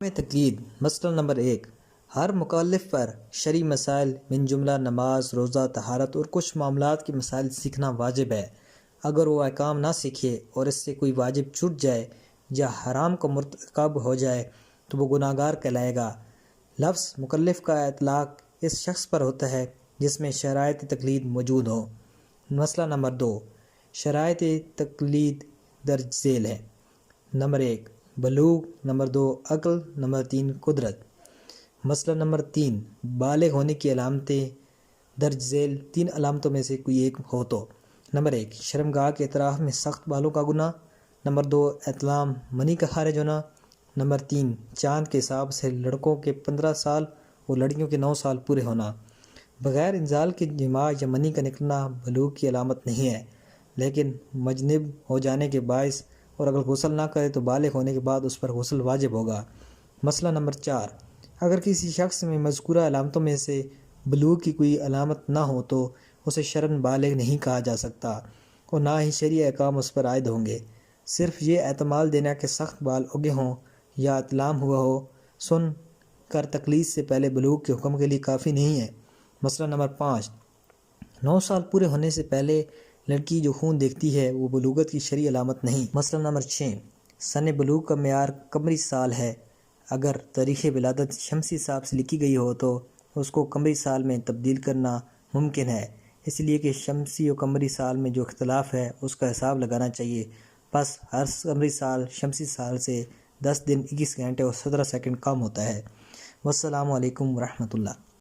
میں تقلید مسئلہ نمبر 1 ہر مکلف پر شرعی مسائل من جملہ نماز، روزہ، طہارت اور کچھ معاملات کے مسائل سیکھنا واجب ہے۔ اگر وہ احکام نہ سیکھے اور اس سے کوئی واجب چھوٹ جائے یا حرام کا مرتکب ہو جائے تو وہ گناہ گار کہلائے گا۔ لفظ مکلف کا اطلاق اس شخص پر ہوتا ہے جس میں شرائط تقلید موجود ہوں۔ مسئلہ نمبر 2 شرائط تقلید درج ذیل ہے۔ نمبر 1 بلوغ، نمبر 2 عقل، نمبر 3 قدرت۔ مسئلہ نمبر 3 بالغ ہونے کی علامتیں درج ذیل 3 علامتوں میں سے کوئی ایک ہو تو۔ نمبر 1 شرمگاہ کے اطراف میں سخت بالوں کا گناہ، نمبر 2 احتلام منی کا خارج ہونا، نمبر 3 چاند کے حساب سے لڑکوں کے 15 سال اور لڑکیوں کے 9 سال پورے ہونا۔ بغیر انزال کے جماع یا منی کا نکلنا بلوغ کی علامت نہیں ہے، لیکن مجنب ہو جانے کے باعث اور اگر غسل نہ کرے تو بالغ ہونے کے بعد اس پر غسل واجب ہوگا۔ مسئلہ نمبر 4 اگر کسی شخص میں مذکورہ علامتوں میں سے بلوغ کی کوئی علامت نہ ہو تو اسے شرعاً بالغ نہیں کہا جا سکتا اور نہ ہی شرعی احکام اس پر عائد ہوں گے۔ صرف یہ احتمال دینا کہ سخت بال اگے ہوں یا احتلام ہوا ہو سن کر تقلید سے پہلے بلوغ کے حکم کے لیے کافی نہیں ہے۔ مسئلہ نمبر 5 9 سال پورے ہونے سے پہلے لڑکی جو خون دیکھتی ہے وہ بلوغت کی شرعی علامت نہیں۔ مسئلہ نمبر 6 سن بلوغ کا معیار قمری سال ہے۔ اگر تاریخ ولادت شمسی حساب سے لکھی گئی ہو تو اس کو قمری سال میں تبدیل کرنا ممکن ہے، اس لیے کہ شمسی و قمری سال میں جو اختلاف ہے اس کا حساب لگانا چاہیے۔ پس ہر قمری سال شمسی سال سے 10 دن 21 گھنٹے اور 17 سیکنڈ کم ہوتا ہے۔ والسلام علیکم ورحمۃ اللہ۔